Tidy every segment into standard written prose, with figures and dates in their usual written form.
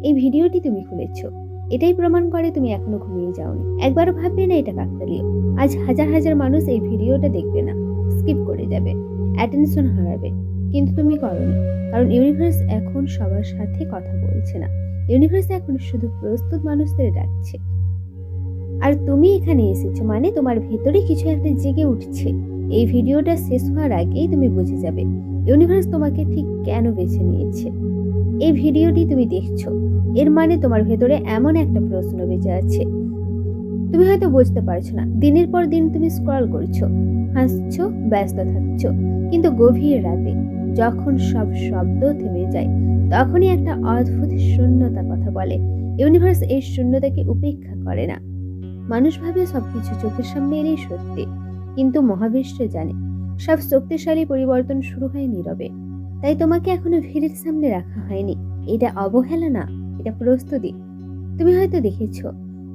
এই ভিডিওটি তুমি খুলেছো, এটাই প্রমাণ করে তুমি এখনো ঘুমিয়ে যাওনি। একবারও ভাববে না এটা কাকতালীয়। আজ হাজার হাজার মানুষ এই ভিডিওটা দেখবে না, স্কিপ করে যাবে, অ্যাটেনশন হারাবে, কিন্তু তুমি করোনি। কারণ ইউনিভার্স এখন সবার সাথে কথা বলছে না, ইউনিভার্স এখন শুধু প্রস্তুত মানুষদের ডাকছে। আর তুমি এখানে এসেছো মানে তোমার ভেতরে কিছু একটা জেগে উঠছে। এই ভিডিওটা শেষ হওয়ার আগেই তুমি বুঝে যাবে ইউনিভার্স তোমাকে ঠিক কেন বেছে নিয়েছে। এই ভিডিওটি তুমি দেখছো, এর মানে তোমার ভেতরে এমন একটা প্রশ্ন বেঁচে আছে। তুমি হয়তো বুঝতে পারছো না, দিনের পর দিন তুমি স্ক্রল করছো, হাসছো, ব্যস্ত থাকছো, কিন্তু গভীর রাতে যখন সব শব্দ থেমে যায়, তখনই একটা অদ্ভুত শূন্যতা কথা বলে। ইউনিভার্স এই শূন্যতাকে উপেক্ষা করে না। মানুষ ভাবে সবকিছু চোখের সামনে এলেই সত্যি, কিন্তু মহাবিশ্ব জানে সব শক্তিশালী পরিবর্তন শুরু হয় নীরবে। তাই তোমাকে এখনো ভিড়ের সামনে রাখা হয়নি। এটা অবহেলা না, এটা প্রস্তুতি। তুমি হয়তো দেখেছো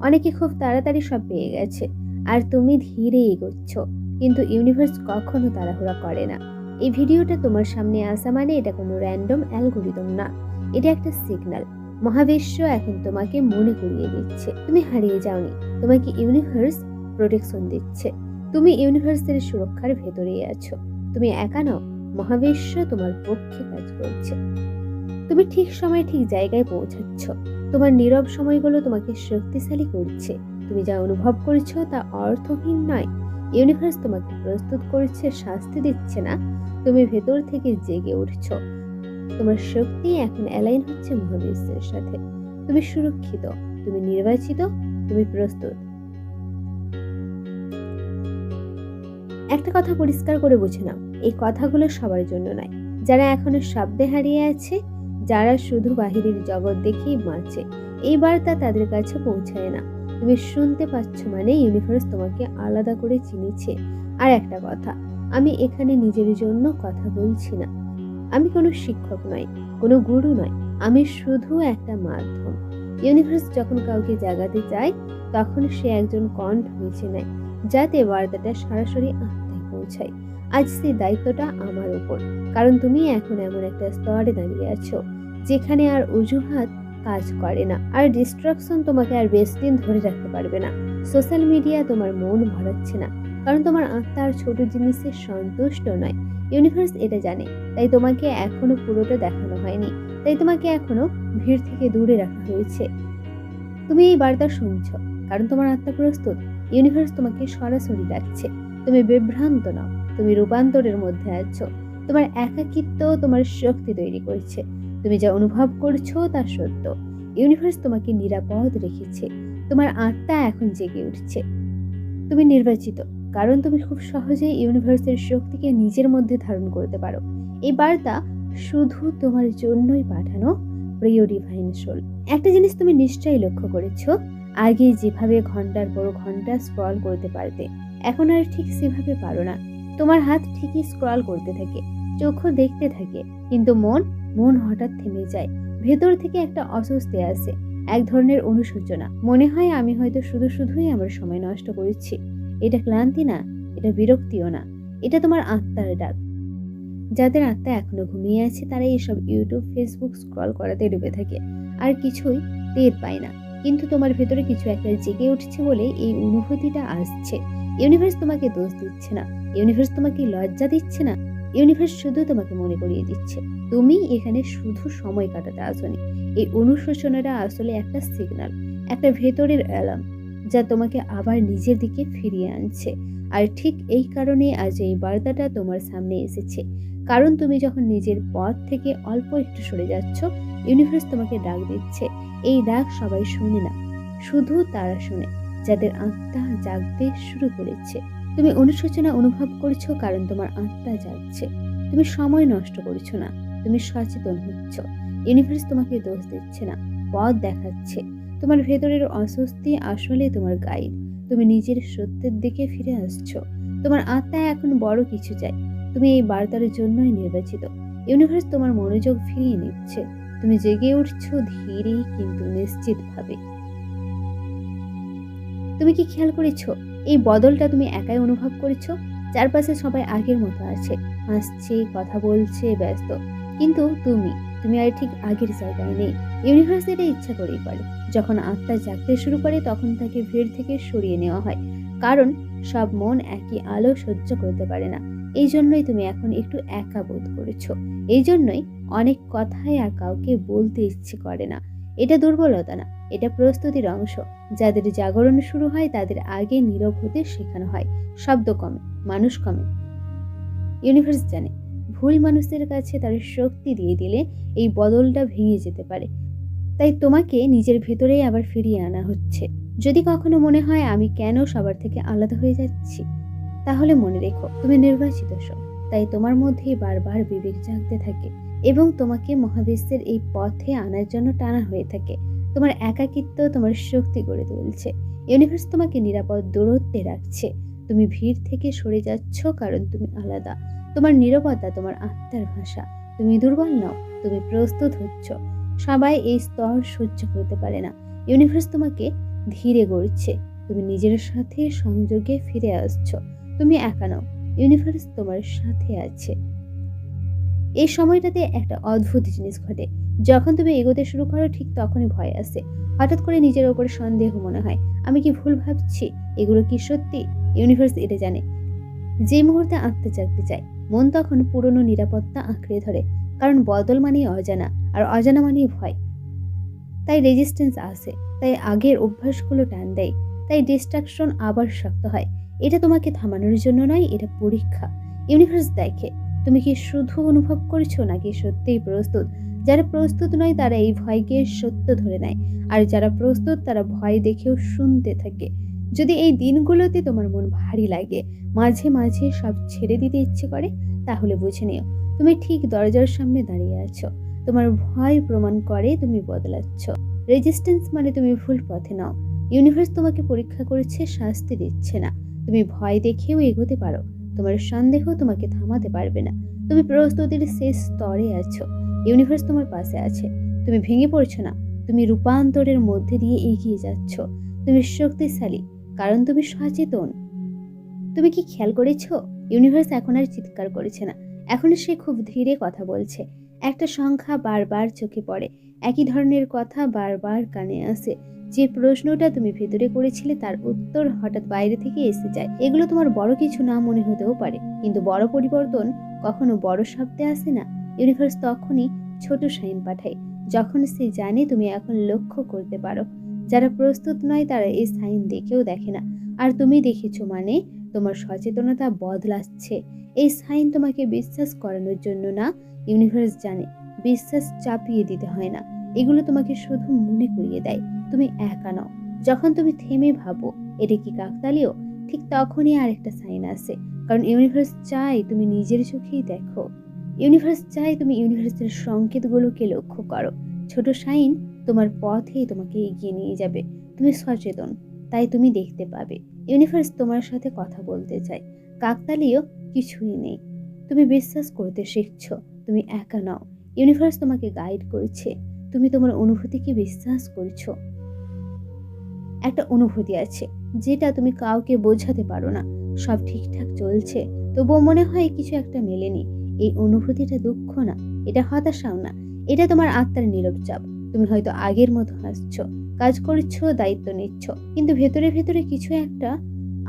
অনেকে খুব তাড়াতাড়ি সব পেয়ে গেছে, আর তুমি ধীরে এগোচ্ছ, কিন্তু ইউনিভার্স কখনো তাড়াহুড়া করে না। এই ভিডিওটা তোমার সামনে আসা মানে এটা কোনো র্যান্ডম অ্যালগোরিদম না, এটা একটা সিগন্যাল। মহাবিশ্ব এখন তোমাকে মনে করিয়ে দিচ্ছে তুমি হারিয়ে যাওনি, তোমাকে ইউনিভার্স প্রোটেকশন দিচ্ছে। তুমি ইউনিভার্সের সুরক্ষার ভেতরেই আছো, তুমি একা নও, মহাবিশ্ব তোমার পক্ষে কাজ করছে। তুমি ঠিক সময় ঠিক জায়গায় পৌঁছাচ্ছ। তোমার নীরব সময়গুলো তোমাকে শক্তিশালী করছে। তুমি যা অনুভব করছো তা অর্থহীন নয়। ইউনিভার্স তোমাকে প্রস্তুত করছে, শাস্তি দিচ্ছে না। তুমি ভেতর থেকে জেগে উঠছো। তোমার শক্তি এখন অ্যালাইন হচ্ছে মহাবিশ্বের সাথে। তুমি সুরক্ষিত, তুমি নির্বাচিত, তুমি প্রস্তুত। একটা কথা পরিষ্কার করে বুঝে নাও, এই কথাগুলো সবার জন্য নয়। যারা এখনো শব্দে হারিয়ে আছে, যারা শুধু বাহিরের জগৎ দেখেই বাঁচে, এই বার্তা তাদের কাছে পৌঁছায় না। তুমি শুনতে পাচ্ছ মানে ইউনিভার্স তোমাকে আলাদা করে চিনেছে। আর একটা কথা, আমি এখানে নিজের জন্য কথা বলছি না। আমি কোনো শিক্ষক নই, কোনো গুরু নয়, আমি শুধু একটা মাধ্যম। ইউনিভার্স যখন কাউকে জাগাতে চায়, তখন সে একজন কণ্ঠ বেছে নেয়, যাতে বার্তাটা সরাসরি আত্মায় পৌঁছায়। আজ সেই দায়িত্বটা আমার উপর, কারণ তুমি এখন এমন একটা স্তরে দাঁড়িয়ে আছো যেখানে আর অজুহাত কাজ করে না, আর ডিস্ট্রাকশন তোমাকে আর বেশি দিন ধরে রাখতে পারবে না। সোশ্যাল মিডিয়া তোমার মন ভরাচ্ছে না, কারণ তোমার আত্মা আর ছোট জিনিসে সন্তুষ্ট নয়। ইউনিভার্স এটা জানে, তাই তোমাকে এখনো পুরোটা দেখানো হয়নি, তাই তোমাকে এখনো ভিড় থেকে দূরে রাখা হয়েছে। তুমি এই বার্তা শুনছো কারণ তোমার আত্মা প্রস্তুত। ইউনিভার্স তোমাকে সরাসরি ডাকছে। তুমি বিভ্রান্ত নাও, তুমি রূপান্তরের মধ্যে আছো। তোমার একাকিত্ব তোমার শক্তি তৈরি করছে। তুমি যা অনুভব করছো তা সত্য। ইউনিভার্স তোমাকে নিরাপদ রেখেছে। তোমার আত্মা এখন জেগে উঠছে। তুমি নির্বাচিত, কারণ তুমি খুব সহজেই ইউনিভার্সের শক্তিকে নিজের মধ্যে ধারণ করতে পারো। এই বার্তা শুধু তোমার জন্যই পাঠানো, প্রিয় ডিভাইন সোল। একটা জিনিস তুমি নিশ্চয়ই লক্ষ্য করেছো, আগে যেভাবে ঘন্টার পর ঘন্টা স্ক্রল করতে পারতে, এখন আর ঠিক সেভাবে পারো না। তোমার হাত ঠিকই স্ক্রল করতে থাকে, চোখও দেখতে থাকে, কিন্তু মন হঠাৎ থেমে যায়। ভেতর থেকে একটা অস্বস্তি আসে, এক ধরনের অনুশোচনা। মনে হয় আমি হয়তো শুধুই আমার সময় নষ্ট করেছি। এটা ক্লান্তি না, এটা বিরক্তিও না, এটা তোমার আত্মার ডাক। যাদের আত্মা এখনো ঘুমিয়ে আছে তারা এইসব ইউটিউব, ফেসবুক স্ক্রল করাতে ডুবে থাকে, আর কিছুই টের পায় না। কিন্তু তোমার ভেতরে কিছু একটা জেগে উঠছে বলে এই অনুভূতিটা আসছে। ইউনিভার্স তোমাকে দোষ দিচ্ছে না, ইউনিভার্স তোমাকে লজ্জা দিচ্ছে না, ইউনিভার্স শুধু তোমাকে মনে করিয়ে দিচ্ছে তুমি এখানে শুধু সময় কাটাতে আসোনি। এই অনুশোচনাটা আসলে একটা সিগন্যাল, একটা ভেতরের অ্যালার্ম, যা তোমাকে আবার নিজের দিকে ফিরিয়ে আনছে। আর ঠিক এই কারণে আজ এই বার্তাটা তোমার সামনে এসেছে, কারণ তুমি যখন নিজের পথ থেকে অল্প একটু সরে যাচ্ছ, ইউনিভার্স তোমাকে ডাক দিচ্ছে। এই ডাক সবাই শুনে না, শুধু তারা শুনে যাদের আত্মা জাগতে শুরু করেছে। তুমি অনুশোচনা অনুভব করছো কারণ তোমার আত্মা জাগছে। তুমি সময় নষ্ট করছো না, তুমি সচেতন হচ্ছ। ইউনিভার্স তোমাকে দোষ দিচ্ছে না, পথ দেখাচ্ছে। তোমার ভেতরের অস্বস্তি আসলে তোমার গাইড। তুমি নিজের সত্যের দিকে ফিরে আসছো। তোমার আত্মা এখন বড় কিছু চাই। তুমি এই বার্তার জন্যই নির্বাচিত। ইউনিভার্স তোমার মনোযোগ ফিরিয়ে নিচ্ছে। তুমি জেগে উঠছো ধীরে কিন্তু নিশ্চিতভাবে। তুমি কি খেয়াল করেছো এই বদলটা তুমি একাই অনুভব করেছো? চারপাশে সবাই আগের মতো আছে, হাসছে, কথা বলছে, ব্যস্ত, কিন্তু তুমি আর ঠিক আগের জায়গায় নেই। ইউনিভার্স এটা ইচ্ছা করেই করে। যখন আত্মা জাগতে শুরু করে তখন তাকে ভিড় থেকে সরিয়ে নেওয়া হয়, কারণ সব মন একই আলো সহ্য করতে পারে না। এই জন্যই তুমি এখন একটু একা বোধ করেছো। এই জন্যই অনেক কথাই আর কাউকে বলতে ইচ্ছে করে না। এটা দুর্বলতা না, এটা প্রস্তুতির অংশ। যাদের জাগরণ শুরু হয় তাদের আগে নীরব হতে শেখানো হয়। শব্দ কমে, মানুষ কমে। ইউনিভার্স জানে ভুল মানুষের কাছে তার শক্তি দিয়ে দিলে এই বদলটা ভেঙে যেতে পারে। তাই তোমাকে নিজের ভেতরেই আবার ফিরিয়ে আনা হচ্ছে। যদি কখনো মনে হয় আমি কেন সবার থেকে আলাদা হয়ে যাচ্ছি, তাহলে মনে রেখো তুমি নির্বাচিত সব। তাই তোমার মধ্যেই বারবার বিবেক জাগতে থাকে এবং তোমাকে মহাবিশ্বের এই পথে আনার জন্য টানা হয়ে থাকে। তোমার একাকিত্ব তোমার শক্তি গড়ে তুলছে। ইউনিভার্স তোমাকে নিরাপদ দূরত্বে রাখছে। তুমি ভিড় থেকে সরে যাচ্ছ কারণ তুমি আলাদা। তোমার নীরবতা তোমার আত্মার ভাষা। তুমি দুর্বল নও, তুমি প্রস্তুত হচ্ছ। সবাই এই স্তর সহ্য করতে পারে না। ইউনিভার্স তোমাকে ধীরে গড়ছে। তুমি নিজের সাথে সংযোগে ফিরে আসছো। তুমি একা নও, ইউনিভার্স তোমার সাথে আছে। এই সময়টাতে একটা অদ্ভুত জিনিস ঘটে। যখন তুমি এগোতে শুরু করো ঠিক তখনই ভয় আসে। হঠাৎ করে নিজের ওপর সন্দেহ মনে হয়, আমি কি ভুল ভাবছি? এগুলো কি সত্যি? ইউনিভার্স এটা জানে। যে মুহূর্তে আত্মা জাগতে চায় মন তখন পুরনো নিরাপত্তা আঁকড়ে ধরে, কারণ বদল মানেই অজানা, আর অজানা মানেই ভয়। তাই রেজিস্ট্যান্স আসে, তাই আগের অভ্যাসগুলো টান দেয়, তাই ডিস্ট্রাকশন আবার শক্ত হয়। এটা তোমাকে থামানোর জন্য নয়, এটা পরীক্ষা। ইউনিভার্স দেখে তুমি কি শুধু অনুভব করছো নাকি সত্যিই প্রস্তুত। যারা প্রস্তুত নয় তারা এই ভয়কে সত্য ধরে নেয়, আর যারা প্রস্তুত তারা ভয় দেখেও শুনতে থাকে। যদি এই দিনগুলোতে তোমার মন ভারী লাগে, মাঝে মাঝে সব ছেড়ে দিতে ইচ্ছে করে, তাহলে বুঝে নিও তুমি ঠিক দরজার সামনে দাঁড়িয়ে আছো। তোমার ভয় প্রমাণ করে তুমি বদলাচ্ছ। রেজিস্ট্যান্স মানে তুমি ভুল পথে নাও। ইউনিভার্স তোমাকে পরীক্ষা করেছে, শাস্তি দিচ্ছে না। তুমি ভয় দেখেও এগোতে পারো। তোমার সন্দেহ তোমাকে থামাতে পারবে না। তুমি প্রস্তুতির শেষ স্তরে আছো। ইউনিভার্স তোমার পাশে আছে। তুমি ভেঙে পড়ছো না, তুমি রূপান্তরের মধ্যে দিয়ে এগিয়ে যাচ্ছ। তুমি শক্তিশালী কারণ তুমি সচেতন। তুমি কি খেয়াল করেছো ইউনিভার্স এখন আর চিৎকার করেছে না, এখন সে খুব ধীরে কথা বলছে। একটা সংখ্যা বারবার চোখে পড়ে, একই ধরনের কথা বারবার কানে আসে। যে প্রশ্নটা তুমি ভেতরে করেছিলে তার উত্তর হঠাৎ বাইরে থেকে এসে যায়। এগুলো তোমার বড় কিছু না মনে হতেও পারে, কিন্তু বড় পরিবর্তন কখনো বড় শব্দে আসে না। ইউনিভার্স তখনই ছোট সাইন পাঠায়, যখন সে জানে তুমি এখন লক্ষ্য করতে পারো। যারা প্রস্তুত নয় তারা এই সাইন দেখেও দেখে না, আর তুমি দেখেছো মানে তোমার সচেতনতা বদলাচ্ছে। এই সাইন তোমাকে বিশ্বাস করানোর জন্য না, ইউনিভার্স জানে বিশ্বাস চাপিয়ে দিতে হয় না। এগুলো তোমাকে শুধু মনে করিয়ে দেয় তুমি একা নও। যখন তুমি থেমে ভাবো এটা কি কাকতালীয়, ঠিক তখনই আরেকটা সাইন আসে, কারণ ইউনিভার্স চায় তুমি নিজের চোখেই দেখো। ইউনিভার্স চায় তুমি ইউনিভার্সের সংকেতগুলোকে লক্ষ্য করো। ছোট সাইন তোমার পথেই তোমাকে এগিয়ে নিয়ে যাবে। তুমি সচেতন, তাই তুমি দেখতে পাবে। ইউনিভার্স তোমার সাথে কথা বলতে চায়। কাকতালীয় কিছুই নেই। তুমি বিশ্বাস করতে শিখছো তুমি একা নও। ইউনিভার্স তোমাকে গাইড করছে। তুমি তোমার অনুভূতিকে বিশ্বাস করছো। একটা অনুভূতি আছে যেটা তুমি কাউকে বোঝাতে পারো না। সব ঠিকঠাক চলছে, তবুও মনে হয় কিছু একটা মেলেনি। এই অনুভূতিটা দুঃখ না, এটা হতাশাও না, এটা তোমার আত্মার নীরব চাপ। তুমি হয়তো আগের মতো হাসছো, কাজ করছো, দায়িত্ব নিচ্ছ, কিন্তু ভেতরে ভেতরে কিছু একটা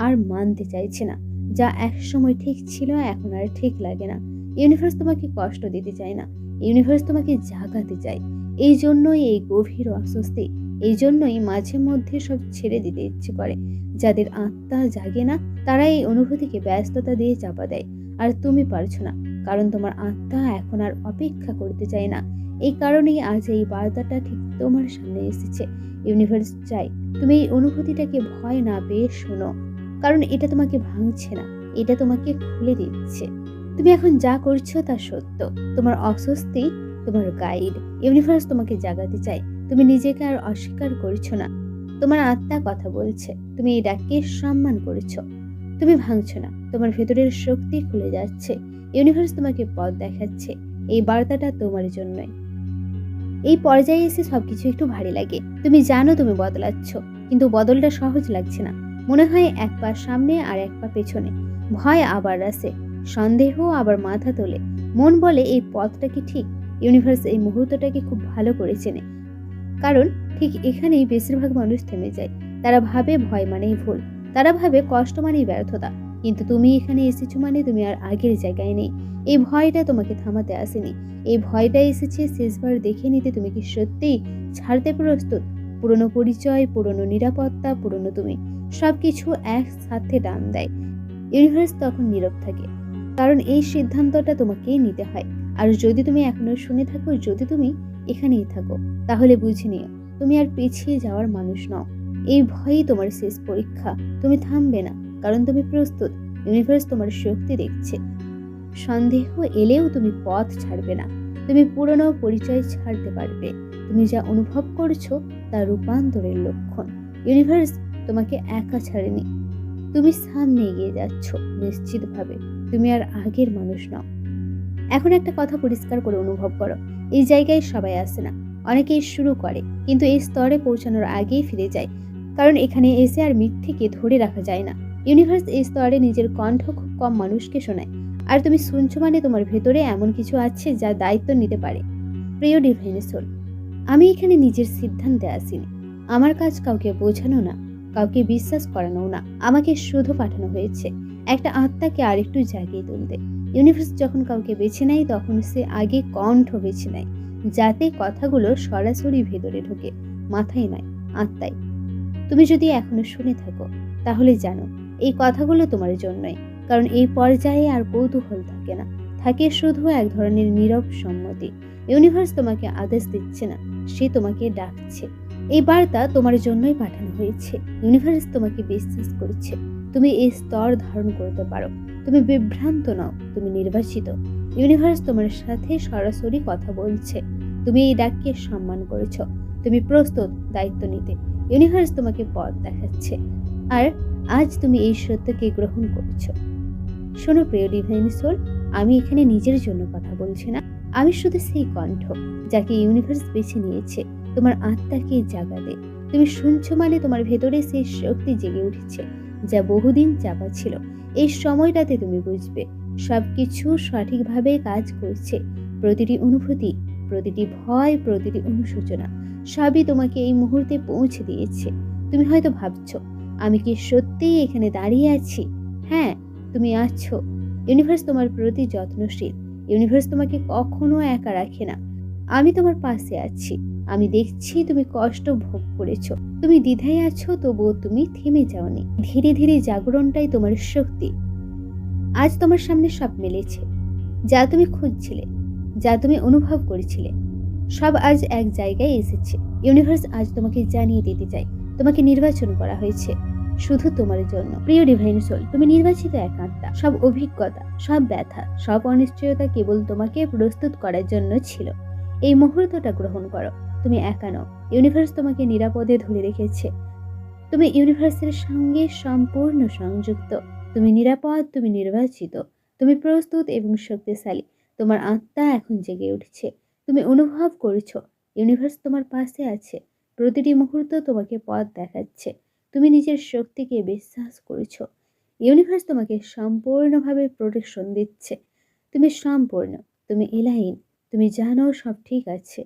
আর মানতে চাইছে না। যা একসময় ঠিক ছিল এখন আর ঠিক লাগে না। ইউনিভার্স তোমাকে কষ্ট দিতে চায় না, ইউনিভার্স তোমাকে জাগাতে চায়। এই জন্যই এই গভীর অস্বস্তি, এই জন্যই মাঝে মধ্যে সব ছেড়ে দিতে ইচ্ছে করে। যাদের আত্মা জাগে না তারা এই অনুভূতিকে ব্যস্ততা দিয়ে চাপা দেয়, আর তুমি পারছো না, কারণ তোমার আত্মা এখন আর অপেক্ষা করতে চায় না। এই কারণেই আজ এই বার্তাটা ঠিক তোমার সামনে এসেছে। ইউনিভার্স চাই তুমি এই অনুভূতিটাকে ভয় না পেয়ে শোনো, কারণ এটা তোমাকে ভাঙছে না, এটা তোমাকে খুলে দিচ্ছে। তুমি এখন যা করছো তা সত্য। তোমার অস্বস্তি তোমার গাইড। ইউনিভার্স তোমাকে জাগাতে চায়। তুমি নিজেকে আর অস্বীকার করছো না, তোমার আত্মা কথা বলছে। তুমি এই ডাককে সম্মান করেছো। তুমি ভাঙছো না, তোমার ভেতরের শক্তি খুলে যাচ্ছে। ইউনিভার্স তোমাকে পথ দেখাচ্ছে। এই বার্তাটা তোমার জন্যই। এই পর্যায়ে এসে সবকিছু একটু ভারী লাগে। তুমি জানো তুমি বদলাচ্ছ, কিন্তু বদলটা সহজ লাগছে না। মনে হয় এক পা সামনে আর এক পা পেছনে। ভয় আবার আসে, সন্দেহ আবার মাথা তোলে। মন বলে এই পথটা কি ঠিক? ইউনিভার্স এই মুহূর্তটাকে খুব ভালো করে চেনে, কারণ ঠিক এখানেই বেশিরভাগ মানুষ থেমে যায়। তারা ভাবে ভয় মানেই ভুল, তারা ভাবে কষ্ট মানেই ব্যর্থতা। কিন্তু তুমি এখানে এসেছো মানে তুমি আর আগের জায়গায় নেই। এই ভয়টা তোমাকে থামাতে আসেনি, এই ভয়টা এসেছে শেষবার দেখে নিতে তুমি কি সত্যিই ছাড়তে প্রস্তুত। পুরনো পরিচয়, পুরনো নিরাপত্তা, পুরনো তুমি, সবকিছু একসাথে টান দেয়। ইউনিভার্স তখন নীরব থাকে, কারণ এই সিদ্ধান্তটা তোমাকেই নিতে হয়। আর যদি তুমি এখনো শুনে থাকো, যদি তুমি এখানেই থাকো, তাহলে বুঝে নিও তুমি আর পিছিয়ে যাওয়ার মানুষ নও। এই ভয়ই তোমার শেষ পরীক্ষা। তুমি থামবে না, কারণ তুমি প্রস্তুত। ইউনিভার্স তোমার শক্তি দেখছে। সন্দেহ এলেও তুমি পথ ছাড়বে না। তুমি পুরনো পরিচয় ছাড়তে পারবে। তুমি যা অনুভব করছো তা রূপান্তরের লক্ষণ। ইউনিভার্স তোমাকে একা ছাড়েনি, তুমি সামনে এগিয়ে যাচ্ছ নিশ্চিতভাবে। তুমি আর আগের মানুষ নও। এখন একটা কথা পরিষ্কার করে অনুভব করো, এই জায়গায় সবাই আসে না, অনেকেই শুরু করে কিন্তু এই স্তরে পৌঁছানোর আগেই ফিরে যায়। কারণ এখানে এসে আর মিথ্যেকে ধরে রাখা যায় না। ইউনিভার্স এই স্তরে নিজের কণ্ঠ খুব কম মানুষকে শোনায়। আর তুমি শুনছো মানে তোমার ভেতরে এমন কিছু আছে যা দায়িত্ব নিতে পারে। প্রিয় ডিভাইন সোল, আমি এখানে নিজের সিদ্ধান্তে আসিনি। আমার কাজ কাউকে বোঝানো না, কাউকে বিশ্বাস করানো না। আমাকে শুধু পাঠানো হয়েছে একটা আত্মাকে আরেকটু জাগিয়ে তুলতে। ইউনিভার্স যখন কাউকে বেছে নেয়, তখন সে আগে কণ্ঠ বেছে নেয়, যাতে কথাগুলো সরাসরি ভেতরে ঢোকে, মাথায় নয়, আত্মায়। তুমি যদি এখনো শুনে থাকো, তাহলে জানো এই কথাগুলো তোমার জন্যই। কারণ এই পর্যায়ে আর কৌতূহল থাকে না, থাকে শুধু এক ধরনের নীরব সম্মতি। ইউনিভার্স তোমাকে আদেশ দিচ্ছে না, সে তোমাকে ডাকছে। এই বার্তা তোমার জন্যই পাঠানো হয়েছে। ইউনিভার্স তোমাকে বিশ্বাস করছে, তুমি এই স্তর ধারণ করতে পারো। তুমি বিভ্রান্ত নও, তুমি নির্বাচিত। ইউনিভার্স তোমার সাথে সরাসরি কথা বলছে। তুমি এই ডাককে সম্মান করেছো, তুমি প্রস্তুত দায়িত্ব নিতে। ইউনিভার্স তোমাকে পথ দেখাচ্ছে, আর আজ তুমি এই সত্যকে গ্রহণ করেছো। শোনো প্রিয় ডিভাইন সোল, আমি এখানে নিজের জন্য কথা বলছি না। আমি শুধু সেই কণ্ঠ যাকে ইউনিভার্স বেছে নিয়েছে তোমার আত্মাকে জাগাতে। তুমি শুনছো মানে তোমার ভেতরে সেই শক্তি জেগে উঠেছে, যা বহুদিন চাপা ছিল। এই সময়টাতে তুমি বুঝবে সবকিছু সঠিকভাবে কাজ করছে। প্রতিটি অনুভূতি, প্রতিটি ভয়, প্রতিটি অনুশোচনা, সবই তোমাকে এই মুহূর্তে পৌঁছে দিয়েছে। তুমি হয়তো ভাবছো, আমি কি সত্যিই এখানে দাঁড়িয়ে আছি? হ্যাঁ, তুমি আছো। ইউনিভার্স তোমার প্রতি যত্নশীল। ইউনিভার্স তোমাকে কখনো একা রাখে না। আমি তোমার পাশে আছি। আমি দেখছি তুমি কষ্ট ভোগ করেছো, তুমি দ্বিধায় আছো, তবুও তুমি থেমে যাওনি। ধীরে ধীরে জাগরণটাই তোমার শক্তি। আজ তোমার সামনে সব মিলেছে, যা তুমি খুঁজছিলে, যা তুমি অনুভব করেছিলে, সব আজ এক জায়গায় এসেছে। ইউনিভার্স আজ তোমাকে জানিয়ে দিতে চাই, তোমাকে নির্বাচন করা হয়েছে শুধু তোমার জন্য। প্রিয় ডিভাইন সোল, তুমি নির্বাচিত এক আত্মা। সব অভিজ্ঞতা, সব ব্যথা, সব অনিশ্চয়তা কেবল তোমাকে প্রস্তুত করার জন্য ছিল। এই মুহূর্তটা গ্রহণ করো। তুমি একা নও, ইউনিভার্স তোমাকে নিরাপদে ধরে রেখেছে। তুমি ইউনিভার্সের সঙ্গে সম্পূর্ণ সংযুক্ত। তুমি নিরাপদ, তুমি নির্বাচিত, তুমি প্রস্তুত এবং শক্তিশালী। তোমার আত্মা এখন জেগে উঠছে। তুমি অনুভব করছো ইউনিভার্স তোমার পাশে আছে, প্রতিটি মুহূর্ত তোমাকে পথ দেখাচ্ছে। তুমি নিজের শক্তিকে বিশ্বাস করছো। ইউনিভার্স তোমাকে সম্পূর্ণভাবে প্রোটেকশন দিচ্ছে। তুমি সম্পূর্ণ, তুমি এলাইন, তুমি জানো সব ঠিক আছে।